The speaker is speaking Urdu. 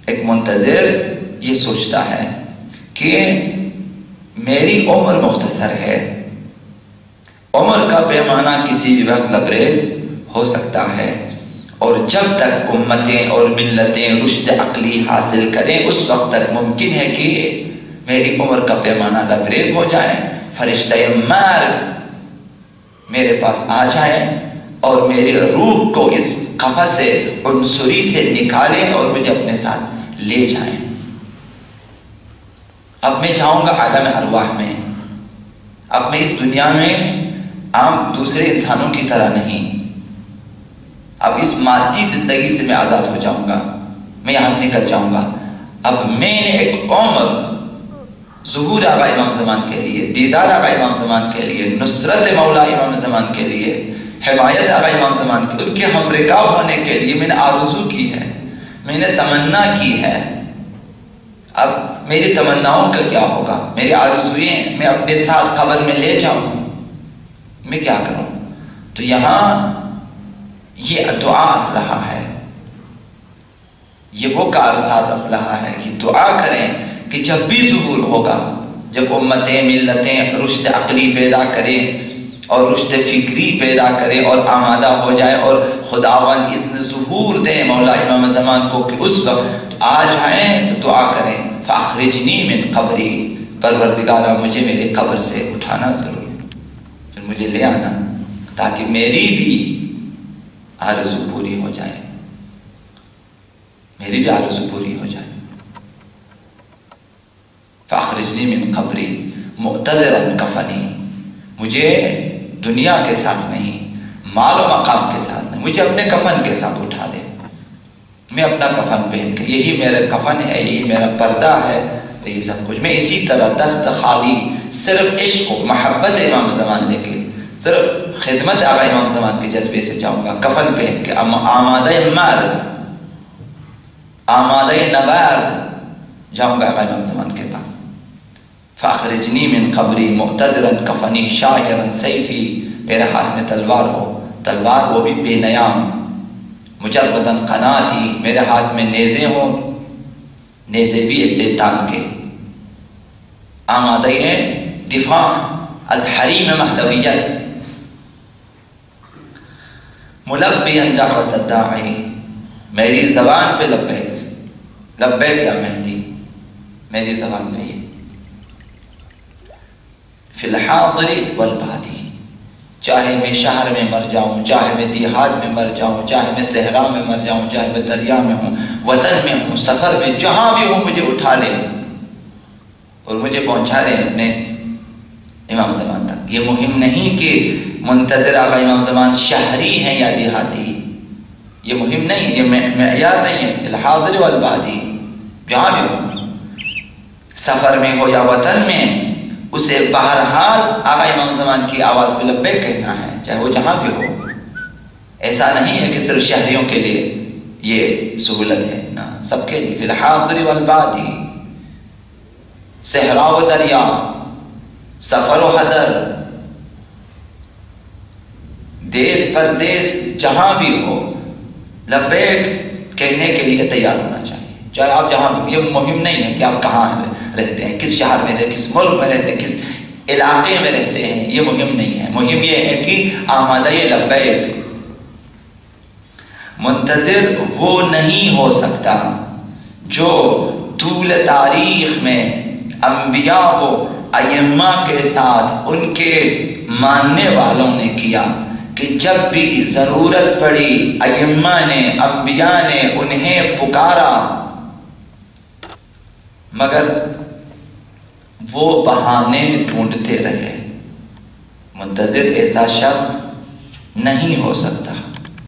ایک منتظر یہ سوچتا ہے کہ میری عمر مختصر ہے، عمر کا پیمانہ کسی بھی وقت لبریز ہو سکتا ہے، اور جب تک امتیں اور ملتیں رشد عقلی حاصل کریں اس وقت تک ممکن ہے کہ میری عمر کا پیمانہ لبریز ہو جائے، فرشتہ مرگ میرے پاس آ جائے اور میری روح کو اس قفس عنصری سے نکالیں اور مجھے اپنے ساتھ لے جائیں۔ اب میں جاؤں گا عالم ارواح میں، اب میں اس دنیا میں عام دوسرے انسانوں کی طرح نہیں، اب اس مادی زندگی سے میں آزاد ہو جاؤں گا، میں یہاں سے نکل جاؤں گا۔ اب میں نے ایک عمر ظہور آقا امام زمان کے لیے، دیدار آقا امام زمان کے لیے، نصرت مولا امام زمان کے لیے، حمایت آقا امام زمان کے لیے، ان کے ہم رکاب ہونے کے لیے میں نے آرزو کی ہے، میں نے تمنا کی ہے۔ اب میری تمناؤں کا کیا ہوگا؟ میری آرزوئیں میں اپنے ساتھ قبر میں لے جاؤں، میں کیا کروں؟ تو یہاں یہ دعا اسلحہ ہے، یہ وہ کارساز اسلحہ ہے کہ دعا کریں کہ جب بھی ظہور ہوگا، جب امتیں ملتیں رشد عقلی پیدا کریں اور رشد فکری پیدا کریں اور آمادہ ہو جائے اور خداوند اذن ظہور دیں مولا امام زمان کو کہ اس وقت آ جائیں، تو دعا کریں فاخرجنی من قبری، پروردگارہ مجھے میری قبر سے اٹھانا ضرور، پھر مجھے لے آنا تاکہ میری بھی آرزو پوری ہو جائے، میری بھی آرزو پوری ہو جائے۔ فاخرجنی من قبری مقتدرا کفنی، مجھے دنیا کے ساتھ نہیں، مال و مقام کے ساتھ نہیں، مجھے اپنے کفن کے ساتھ اٹھا دے، میں اپنا کفن پہن کے، یہی میرا کفن ہے، یہی میرا پردہ ہے، یہی سب کچھ، میں اسی طرح دست خالی صرف عشق و محبت امام زمان لے کے، صرف خدمت آقا امام زمان کے جذبے سے جاؤں گا، کفن پہن کے، آمادہ مرگ، آمادہ نبرد جاؤں گا آقا امام زمان کے پاس۔ فاخرجنی من قبری مقتدرا کفنی شاہرا سیفی، میرے ہاتھ میں تلوار ہو، تلوار وہ بھی بے نیام، مجردا قناتی، میرے ہاتھ میں نیزے ہوں، نیزے بھی ایسے تان کے، آمادہ دفاع از حریم مہدویت، ملبیا دعوت الداعی، میری زبان پہ لبیک، لبیک یا مہدی، میری زبان پہ یہ، فی الحاضر والبادی، چاہے میں شہر میں مر جاؤں، چاہے میں دیہات میں مر جاؤں، چاہے میں صحرا میں مر جاؤں، چاہے میں دریا میں ہوں، وطن میں ہوں، سفر میں، جہاں بھی ہوں مجھے اٹھا لے اور مجھے پہنچا دے اپنے امام زمان تک۔ یہ مہم نہیں کہ منتظر آقا امام زمان شہری ہیں یا دیہاتی، یہ مہم نہیں، یہ معیار نہیں ہے، فی الحاضر والبادی، جہاں بھی ہو، سفر میں ہو یا وطن میں، اسے بہرحال آقا امام زمان کی آواز پہ لبیک کہنا ہے، چاہے وہ جہاں بھی ہو۔ ایسا نہیں ہے کہ صرف شہریوں کے لیے یہ سہولت ہے، نا، سب کے لیے، فی الحاضر والبادی، صحرا و دریا، سفر و حضر، دیس پردیس، جہاں بھی ہو لبیک کہنے کے لیے تیار ہونا چاہیے، چاہے آپ جہاں بھی۔ یہ مہم نہیں ہے کہ آپ کہاں رہتے ہیں، کس شہر میں رہتے ہیں، کس ملک میں رہتے ہیں، کس علاقے میں رہتے ہیں، یہ مہم نہیں ہے۔ مہم یہ ہے کہ آمادہ لبیک۔ منتظر وہ نہیں ہو سکتا جو طول تاریخ میں انبیاء و ائمہ کے ساتھ ان کے ماننے والوں نے کیا کہ جب بھی ضرورت پڑی ائمہ نے، انبیاء نے انہیں پکارا، مگر وہ بہانے ڈھونڈتے رہے۔ منتظر ایسا شخص نہیں ہو سکتا۔